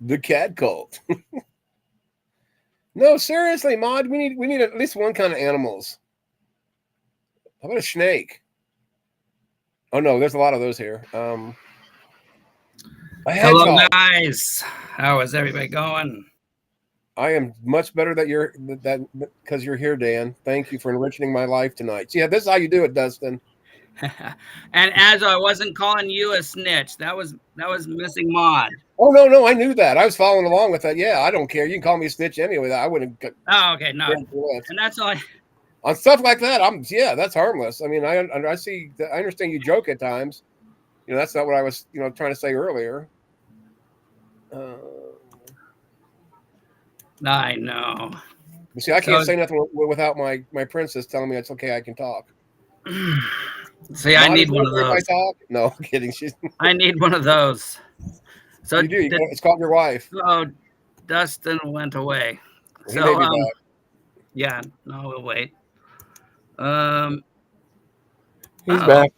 The cat cult. No, seriously, Mod. We need at least one kind of animals. How about a snake? Oh no, there's a lot of those here. A Hello, hedgehog. guys. How is everybody going? I am much better that because you're here, Dan. Thank you for enriching my life tonight. Yeah, this is how you do it, Dustin. And as I wasn't calling you a snitch, that was missing Mod. Oh no, I knew that. I was following along with that. Yeah, I don't care. You can call me a snitch anyway. I wouldn't. Oh, okay, no, and that's all. On stuff like that, that's harmless. I mean, I understand you joke at times. You know, that's not what I was trying to say earlier. I know. You see, I can't say nothing without my princess telling me it's okay. I can talk. See, I need one of those. I talk? No, I'm kidding. I need one of those. So you do. It's called your wife. Oh, Dustin went away. He may be back. Yeah, no, we'll wait. He's back.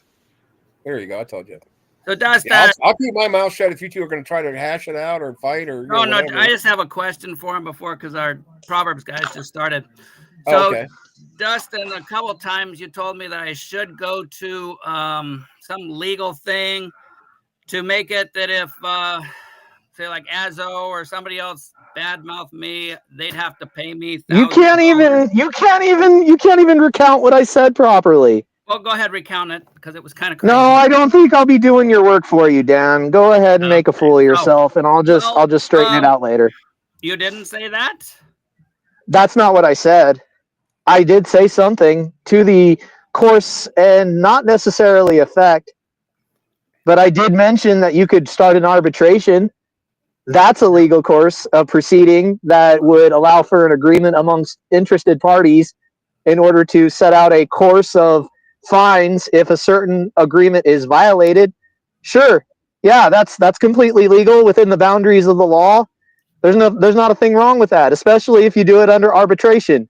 There you go. I told you. So Dustin, I'll keep my mouth shut if you two are going to try to hash it out or fight or. No, I just have a question for him because our Proverbs guys just started. So, okay. Dustin, a couple of times you told me that I should go to some legal thing to make it that if, say, like Azzo or somebody else badmouth me, they'd have to pay me. You can't even recount what I said properly. Well, go ahead, recount it because it was kind of crazy. No, I don't think I'll be doing your work for you, Dan. Go ahead and make a fool of yourself, and I'll just straighten it out later. You didn't say that? That's not what I said. I did say something to the course and not necessarily effect, but I did mention that you could start an arbitration. That's a legal course of proceeding that would allow for an agreement amongst interested parties in order to set out a course of fines if a certain agreement is violated. Sure. Yeah, that's completely legal within the boundaries of the law. There's not a thing wrong with that, especially if you do it under arbitration.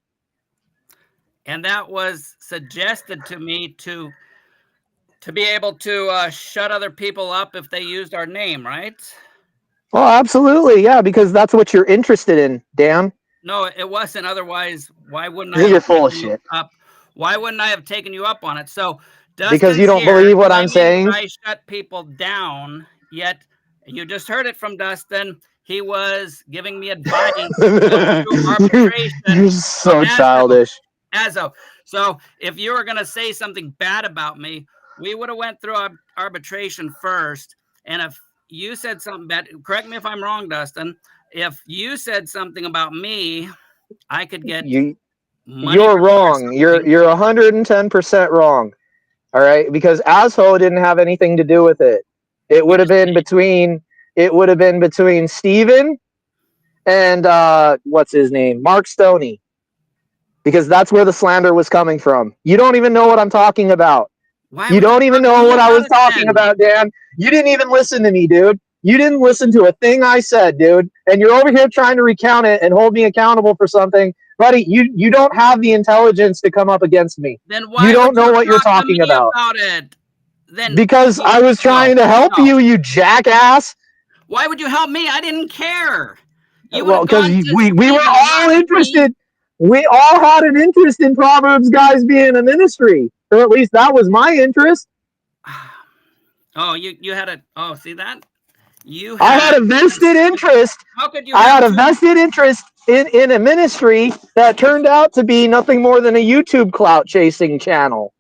And that was suggested to me to be able to shut other people up if they used our name, right? Oh, absolutely. Yeah, because that's what you're interested in, Dan. No, it wasn't. Otherwise, why wouldn't I? You're full of shit. Why wouldn't I have taken you up on it? So, because you don't believe what I'm saying. I shut people down. Yet, you just heard it from Dustin. He was giving me advice. You're so childish. Azzo. So, if you were going to say something bad about me, we would have went through arbitration first. And if you said something bad, correct me if I'm wrong, Dustin. If you said something about me, I could get You're wrong. You're 110% wrong. All right, because Azho didn't have anything to do with it. It would have been between Steven and what's his name? Mark Stoney. Because that's where the slander was coming from. You don't even know what I'm talking about. You don't even know what I was talking about, Dan. You didn't even listen to me, dude. You didn't listen to a thing I said, dude. And you're over here trying to recount it and hold me accountable for something. Buddy, you don't have the intelligence to come up against me. Then why you don't know what you're talking about. It? Then because I was trying to help you jackass. Why would you help me? I didn't care. Well, because we were all interested. We all had an interest in Proverbs Guys being a ministry. Or at least that was my interest. Oh, you had a... Oh, see that? I had a vested interest. How could you? I had a vested interest in a ministry that turned out to be nothing more than a YouTube clout chasing channel.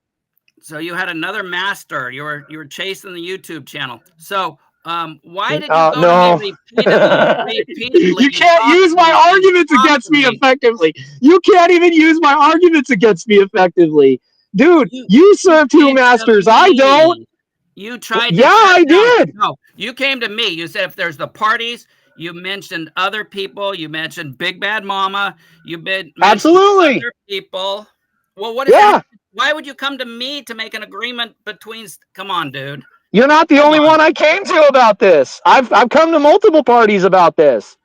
So you had another master. You were chasing the YouTube channel. So why did you go no. repeatedly You can't use my arguments against me effectively. You can't even use my arguments against me effectively. Dude, you serve two masters. I don't. You tried to... Yeah, I did. No, you came to me. You said if there's the parties, you mentioned other people. You mentioned Big Bad Mama. You mentioned absolutely other people. Well, what is that? Why would you come to me to make an agreement between... Come on, dude. You're not the only one I came to about this. I've come to multiple parties about this.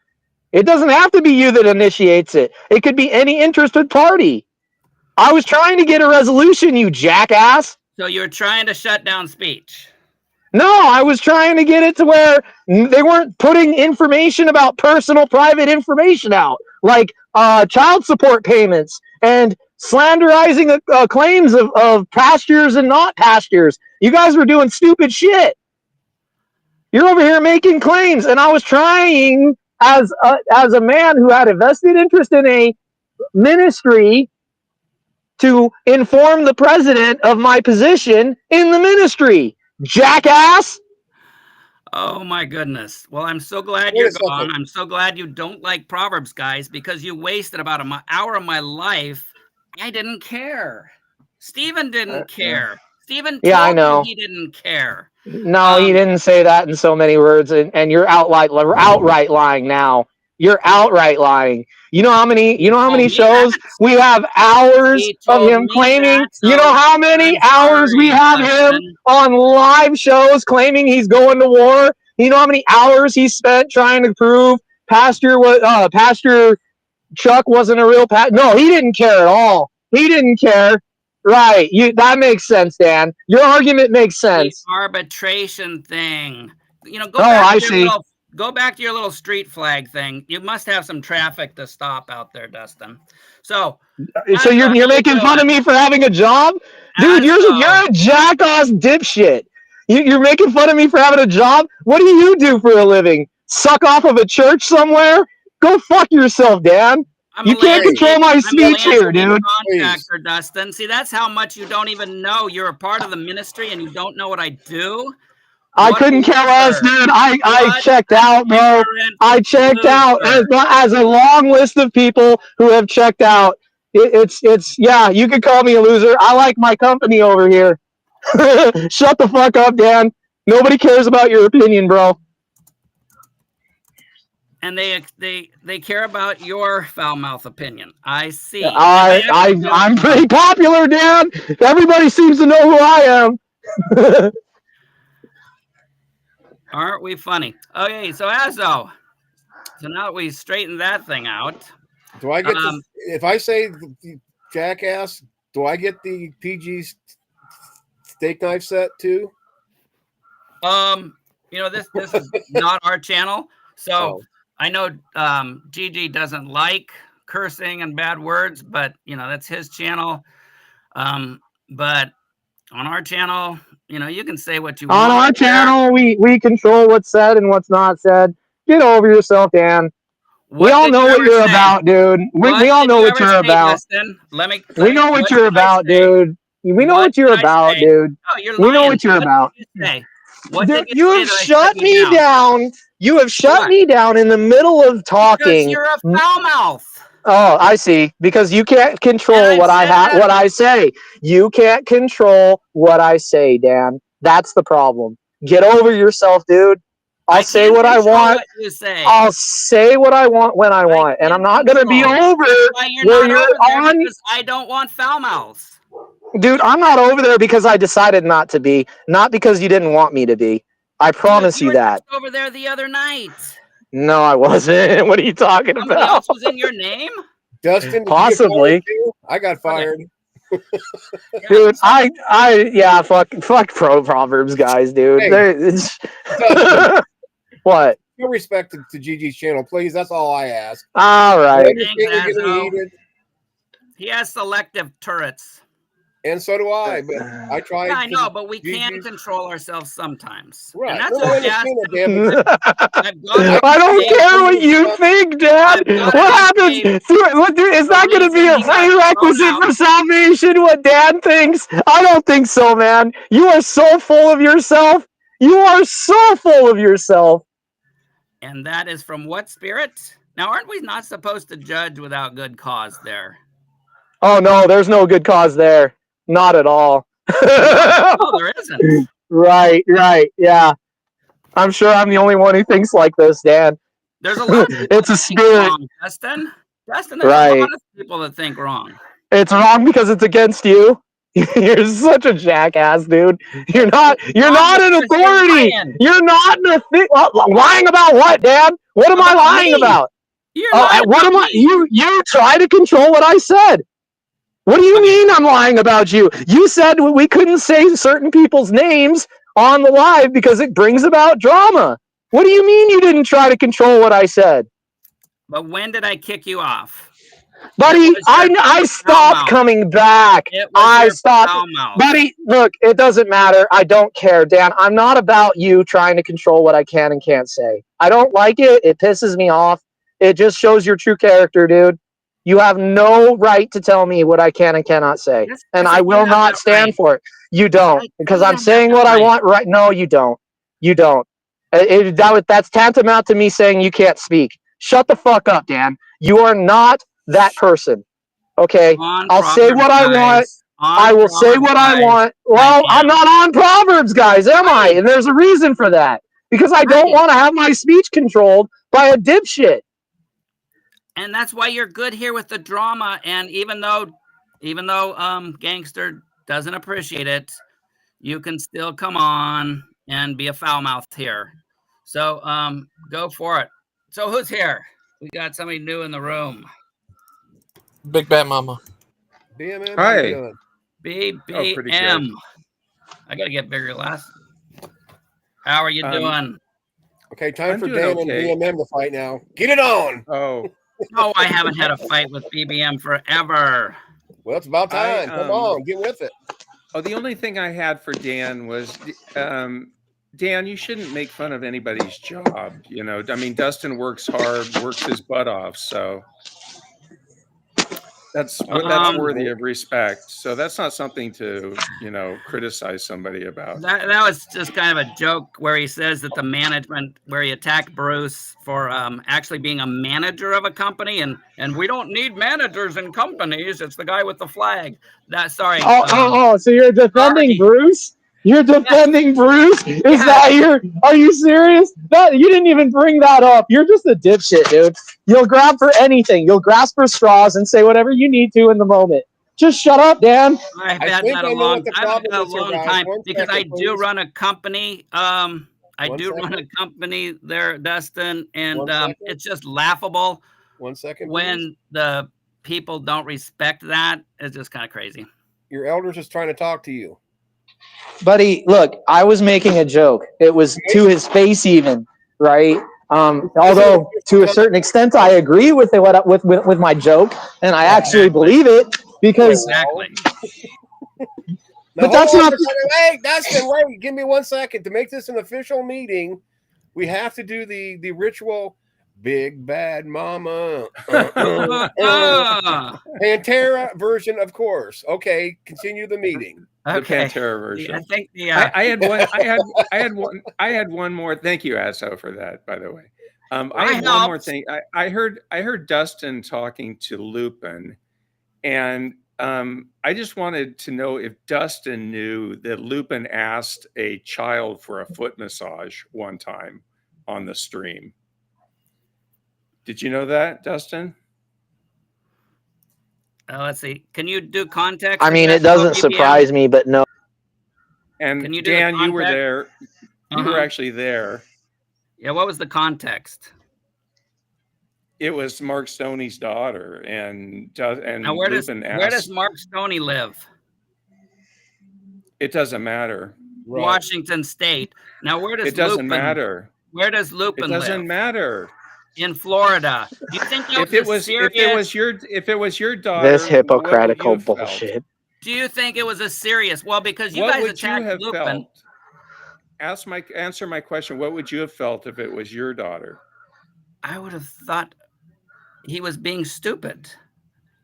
It doesn't have to be you that initiates it. It could be any interested party. I was trying to get a resolution, you jackass. So you're trying to shut down speech. No, I was trying to get it to where they weren't putting information about personal, private information out, like child support payments and slanderizing claims of pastures and not pastures. You guys were doing stupid shit. You're over here making claims, and I was trying, as a man who had a vested interest in a ministry, to inform the president of my position in the ministry. Jackass! Oh my goodness. Well, I'm so glad you're gone. I'm so glad you don't like Proverbs Guys, because you wasted about an hour of my life. I didn't care. Stephen didn't care. Stephen told me he didn't care. No, he didn't say that in so many words, and you're outright lying now. You're outright lying. You know how many shows we have hours of him claiming? You know how many hours we have him on live shows claiming he's going to war? You know how many hours he spent trying to prove Pastor Chuck wasn't a real pastor? No, he didn't care at all. He didn't care. Right. That makes sense, Dan. Your argument makes sense. The arbitration thing. You know, go back to your little street flag thing. You must have some traffic to stop out there, Dustin. So you're making fun of me for having a job? Dude, you're a jackass dipshit. You're making fun of me for having a job? What do you do for a living? Suck off of a church somewhere? Go fuck yourself, Dan. You can't control my speech here, dude. Contractor, Dustin. See, that's how much you don't even know. You're a part of the ministry and you don't know what I do. I couldn't care less, dude. I checked out, bro. I checked out as a long list of people who have checked out. It's yeah, you could call me a loser. I like my company over here. Shut the fuck up, Dan. Nobody cares about your opinion, bro. And they care about your foul mouth opinion. I see. I'm pretty popular, Dan. Everybody seems to know who I am. Aren't we funny? Okay, so Azzo. So now that we straightened that thing out. Do I get if I say jackass, do I get the PG steak knife set too? You know, this is not our channel. So I know Gigi doesn't like cursing and bad words, but you know, that's his channel. But on our channel, you know, you can say what you want. On our channel, we control what's said and what's not said. Get over yourself, Dan. We all know what you're about, dude. We all know what you're about. We know what you're about, dude. We know what you're about, dude. We know what you're about. You have shut me down. You have shut me down in the middle of talking. Because you're a foul mouth. Oh, I see. Because you can't control what I say. You can't control what I say, Dan. That's the problem. Get over yourself, dude. I'll say what I want. I'll say what I want when I want, and I'm not gonna be over where you're on. Because I don't want foul mouths. Dude, I'm not over there because I decided not to be, not because you didn't want me to be. I promise you that. You were over there the other night. No, I wasn't. What are you talking about? Somebody else was in your name? Dustin, possibly. I got fired. Dude, fuck Proverbs Guys, dude. Hey, what? No respect to Gigi's channel, please. That's all I ask. All right. He has selective turrets. And so do I, but I try. Yeah, I know, but we can control ourselves sometimes. Right. And that's okay. I don't care what you think, Dad. What happens? Is that going to be a prerequisite for salvation, what Dad thinks? I don't think so, man. You are so full of yourself. You are so full of yourself. And that is from what spirit? Now, aren't we not supposed to judge without good cause there? Oh, no, there's no good cause there. Not at all. No, there isn't. Right, yeah. I'm sure I'm the only one who thinks like this, Dan. There's a lot of it's a spirit. Wrong, Dustin, there's a lot of people that think wrong. It's wrong because it's against you. You're such a jackass, dude. You're not an authority. You're not lying about what, Dan? What am I lying about? You try to control what I said. What do you mean I'm lying about you? You said we couldn't say certain people's names on the live because it brings about drama. What do you mean you didn't try to control what I said? But when did I kick you off? Buddy, I stopped coming back. I stopped. Buddy, look, it doesn't matter. I don't care, Dan. I'm not about you trying to control what I can and can't say. I don't like it. It pisses me off. It just shows your true character, dude. You have no right to tell me what I can and cannot say. And I will not stand for it. You don't. Because I'm saying what I want right. No, you don't. You don't. That's tantamount to me saying you can't speak. Shut the fuck up, Dan. You are not that person. Okay? I'll say what I want. I will say what I want. Well, I'm not on Proverbs, guys, am I? And there's a reason for that. Because I don't want to have my speech controlled by a dipshit. And that's why you're good here with the drama. And even though Gangster doesn't appreciate it, you can still come on and be a foul mouth here. So go for it. So who's here? We got somebody new in the room. Big Bad Mama. BMM. Hi. BBM. I gotta get bigger last. How are you doing? Okay, time for Dan and BMM to fight now. Get it on. Oh. No, I haven't had a fight with BBM forever. Well, it's about time. Come on, get with it. Oh, the only thing I had for Dan was, Dan, you shouldn't make fun of anybody's job. You know, I mean, Dustin works hard, works his butt off. So that's worthy of respect. So that's not something to, criticize somebody about. That was just kind of a joke where he says that the management, where he attacked Bruce for actually being a manager of a company, and we don't need managers in companies. It's the guy with the flag. So you're defending Bruce? You're defending Bruce? Are you serious? You didn't even bring that up. You're just a dipshit, dude. You'll grab for anything. You'll grasp for straws and say whatever you need to in the moment. Just shut up, Dan. I've had that a long time because I do run a company. Run a company there, Dustin, and it's just laughable. 1 second. When the people don't respect that, it's just kind of crazy. Your elder's just trying to talk to you. Buddy, look, I was making a joke. It was to his face even, right? Although to a certain extent I agree with my joke, and I actually believe it because But that's not wait, Dustin, wait, give me 1 second. To make this an official meeting, we have to do the ritual Big Bad Mama. Pantera version, of course. Okay, continue the meeting. The Pantera version. I think I had one more. Thank you, Asso, for that, by the way. I had one more thing. I heard Dustin talking to Lupin, and I just wanted to know if Dustin knew that Lupin asked a child for a foot massage one time on the stream. Did you know that, Dustin? Let's see. Can you do context? I mean, it doesn't surprise me, but no. And Dan, you were there. You were actually there. Yeah, what was the context? It was Mark Stoney's daughter, and now where does Mark Stoney live? It doesn't matter. Right. Washington State. Now where does it doesn't matter? Where does Lupin live? It doesn't matter. In Florida. Do you think if it was your daughter, this hypocritical bullshit. Do you think it was a serious? Well, because you guys attacked Lupin. Answer my question. What would you have felt if it was your daughter? I would have thought he was being stupid,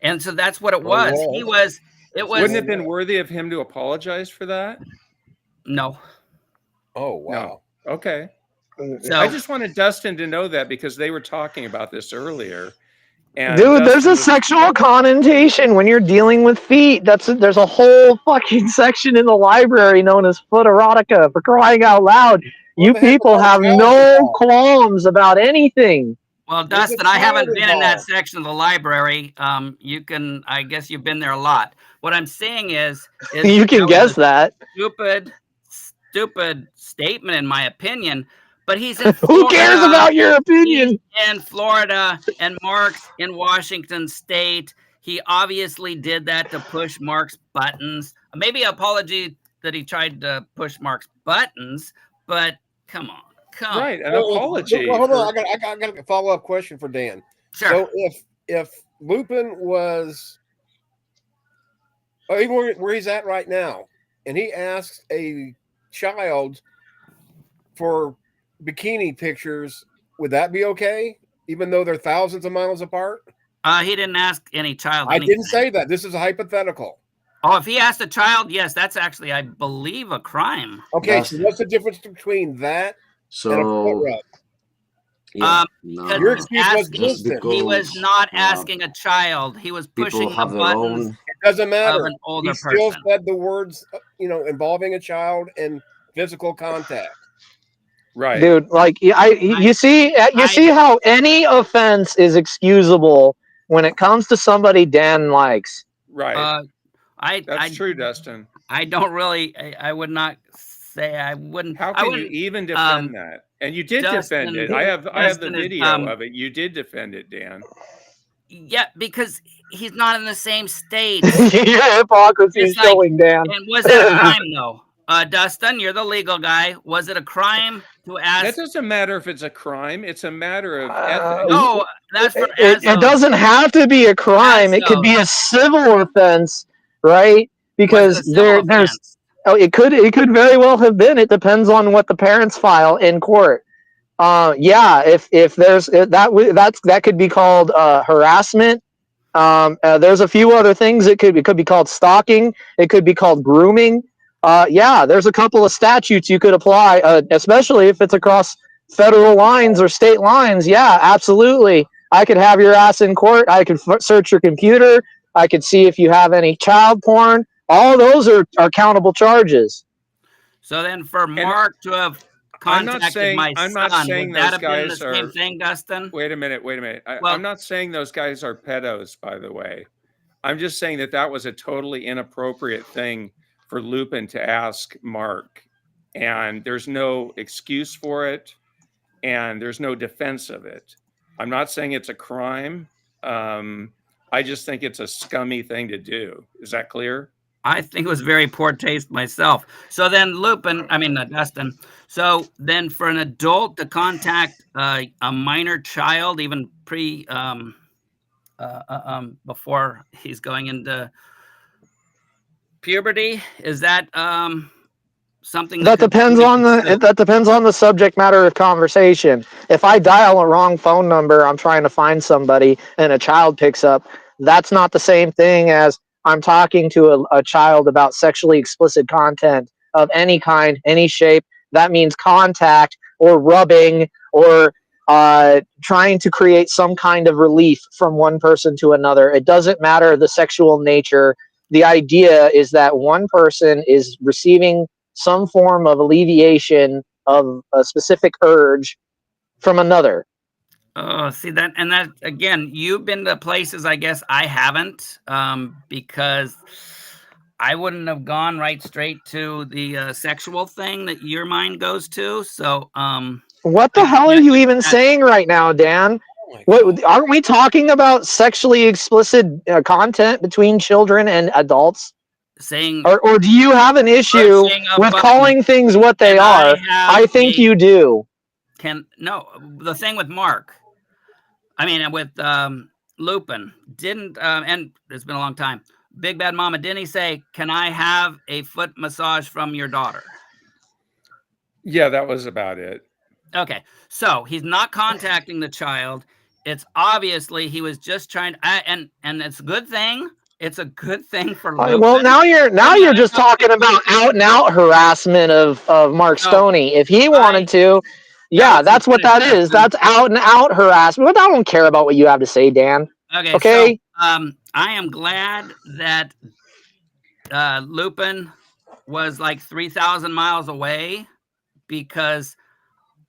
and so that's what it was. It was. Wouldn't it have been worthy of him to apologize for that? No. Oh wow. No. Okay. So, I just wanted Dustin to know that because they were talking about this earlier. And dude, there's a sexual connotation when you're dealing with feet. There's a whole fucking section in the library known as foot erotica, for crying out loud. You people have no qualms about anything. Well, Dustin, I haven't been in that section of the library. I guess you've been there a lot. What I'm saying is you can guess that. Stupid statement, in my opinion. But he's in Florida. Who cares about your opinion? He's in Florida, and Mark's in Washington State. He obviously did that to push Mark's buttons. Maybe an apology that he tried to push Mark's buttons, but come on. Right, an apology. Well, hold on, I got a follow-up question for Dan. Sure. So if Lupin was, even where he's at right now, and he asks a child for bikini pictures, would that be okay, even though they're thousands of miles apart? He didn't ask any child. I didn't say that. This is a hypothetical. Oh, if he asked a child, yes, that's actually, I believe, a crime. Okay, so what's the difference between that and a foot rub? Yeah, Your excuse was distance. He was not asking a child. He was pushing the buttons. It doesn't matter. Of an older he still person. said the words, involving a child and physical contact. Right, dude. Like you see how any offense is excusable when it comes to somebody Dan likes. Right. That's true, Dustin. I don't really. I would not say I wouldn't. How can you even defend that? And you did defend it. I have the video of it. You did defend it, Dan. Yeah, because he's not in the same state. Yeah, hypocrisy is showing, Dan. And was that a crime, though? Dustin, you're the legal guy. Was it a crime to ask? That doesn't matter if it's a crime. It's a matter of ethics. No, that's for it doesn't have to be a crime. It could be a civil offense, right? Because there's it could very well have been. It depends on what the parents file in court. If there's that could be called harassment. There's a few other things. It could be called stalking. It could be called grooming. There's a couple of statutes you could apply, especially if it's across federal lines or state lines. Yeah, absolutely. I could have your ass in court. I could search your computer. I could see if you have any child porn. All those are countable charges. So then for Mark to have contacted my son, would that have been the same thing, Dustin? Wait a minute. I'm not saying those guys are pedos, by the way. I'm just saying that was a totally inappropriate thing for Lupin to ask Mark. And there's no excuse for it. And there's no defense of it. I'm not saying it's a crime. I just think it's a scummy thing to do. Is that clear? I think it was very poor taste myself. So then Dustin. So then for an adult to contact a minor child, even before he's going into puberty, is that something that depends on the subject matter of conversation? If I dial a wrong phone number, I'm trying to find somebody, and a child picks up, that's not the same thing as I'm talking to a child about sexually explicit content of any kind, any shape. That means contact or rubbing or trying to create some kind of relief from one person to another. It doesn't matter the sexual nature. The idea is that one person is receiving some form of alleviation of a specific urge from another. Oh, see that, and that again, you've been to places I guess I haven't, because I wouldn't have gone right straight to the sexual thing that your mind goes to. So, what the hell are you even saying right now, Dan? What, aren't we talking about sexually explicit content between children and adults? Or do you have an issue with calling things what they are? I think you do. The thing with Mark, with Lupin, didn't, and it's been a long time, Big Bad Mama, didn't he say, can I have a foot massage from your daughter? Yeah, that was about it. Okay, so he's not contacting the child. It's obviously he was just trying, and it's a good thing. It's a good thing for Lupin. Well, now you're just talking about out and out harassment of Mark Stoney. If he wanted to, that's what that is. That's out and out harassment. But I don't care about what you have to say, Dan. Okay. So, I am glad that Lupin was like 3,000 miles away, because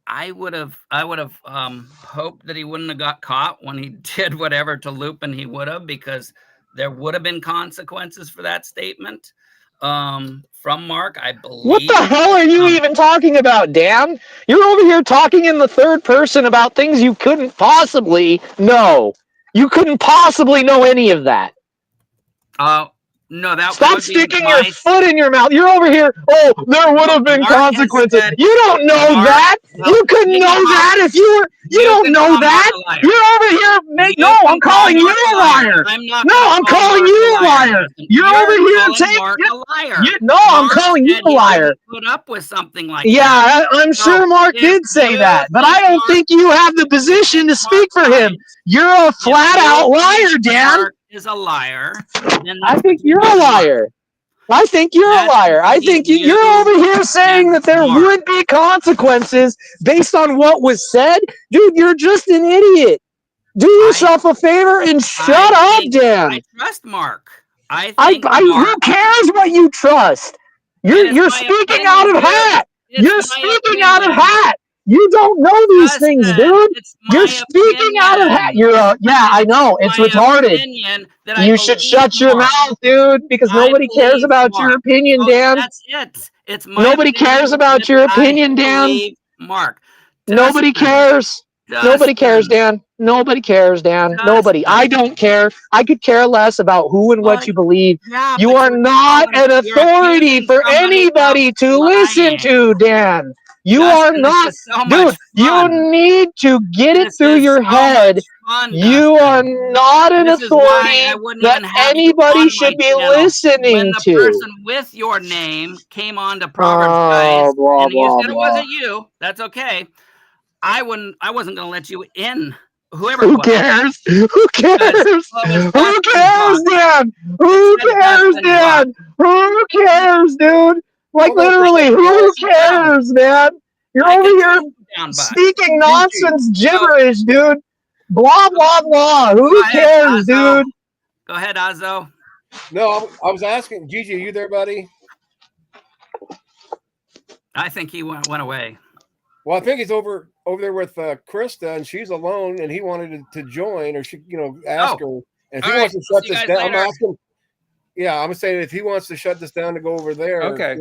I would have hoped that he wouldn't have got caught when he did whatever to Lupin he would have, because there would have been consequences for that statement from Mark, I believe. What the hell are you even talking about, Dan? You're over here talking in the third person about things you couldn't possibly know. You couldn't possibly know any of that. No, that Stop would be sticking your foot in your mouth. You're over here. Oh, there would have been Mark has consequences. said- You don't know Mark, that. well, You couldn't know call- that if you were. You don't can know call Mark that. a liar. You're over here. You No, can I'm calling call you Mark a liar. I'm not No, gonna I'm call calling Mark you a liar. Dustin. You're over here calling taking. Mark a liar. No, I'm Mark calling you said a he liar. wouldn't put up with something like that. Yeah, I'm So sure Mark if did say you that, but think I don't Mark- think you have the position to speak for him. lies, You're a if flat you out liar, think Dan. Mark is a liar. Then I that's think between you're you a and Mark. liar. I think you're a That's liar. I between think you're over here saying and that there Mark. would be consequences based on what was said. Dude, you're just an idiot. Do yourself a favor and shut up, Dan. I trust Mark. I think who cares what you trust? You're speaking out of hat. You're speaking out of hat. You don't know these things, dude. You're speaking out of hat. Yeah, I know. It's retarded. You should shut your mouth, dude, because nobody cares about your opinion, Dan. That's it. It's my Nobody cares about your opinion, Dan. Mark. Nobody cares. Nobody cares, Dan. Nobody cares, Dan. Nobody. I don't care. I could care less about who and what you believe. Yeah, you are not an authority for anybody to listen to, Dan. You are not. Dude, you need to get it through your head. You are not an authority that anybody should be listening to. When the person with your name came on to Proverbs Guys, and you said it wasn't you, that's okay. I wasn't going to let you in. Who cares? Who cares? Who cares, Dan? Who cares, Dan? Who cares, dude? Like literally, who cares, man? You're over here speaking nonsense gibberish, dude. Blah blah blah. Who cares, dude? Go ahead, Azo. No, I was asking Gigi. Are you there, buddy? I think he went away. Well, I think he's over there with Krista, and she's alone, and he wanted to join, or she, ask her. And if he wants to shut this down, I'm asking. Yeah, I'm saying if he wants to shut this down to go over there. Okay.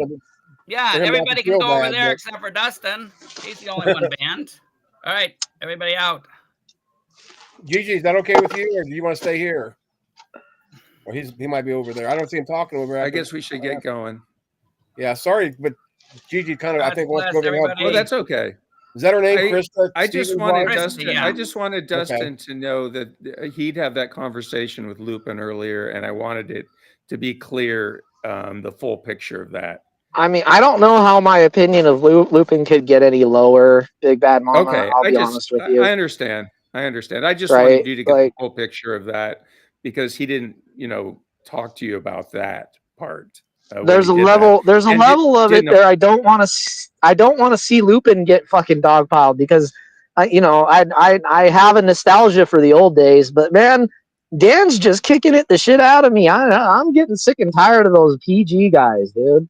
Yeah, everybody can go over there except for Dustin. He's the only one banned. All right, everybody out. Gigi, is that okay with you, or do you want to stay here? Or he might be over there. I don't see him talking over there. I guess we should get going. Yeah, sorry, but Gigi kind of, I think, wants to go there. Well, that's okay. Is that her name, Krista? I just wanted Dustin. Yeah. I just wanted Dustin to know that he'd have that conversation with Lupin earlier, and I wanted it to be clear, the full picture of that. I mean, I don't know how my opinion of Lupin could get any lower, Big Bad Mama. Okay, I'll be honest with you. I understand. I just wanted you to get the full picture of that because he didn't, talk to you about that part. There's a level. There's a level of it there. I don't want to see Lupin get fucking dogpiled because, I have a nostalgia for the old days. But man, Dan's just kicking the shit out of me. I'm getting sick and tired of those PG guys, dude.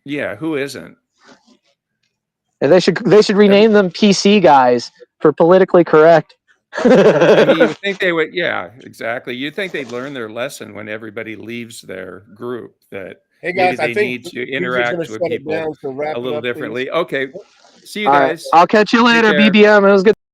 Yeah, who isn't? And they should rename them PC guys for politically correct. I mean, you would think they would. Yeah, exactly. You'd think they'd learn their lesson when everybody leaves their group. That hey guys, maybe they need to interact with people a little differently. Okay, see you guys. I'll catch you later, BBM. It was good.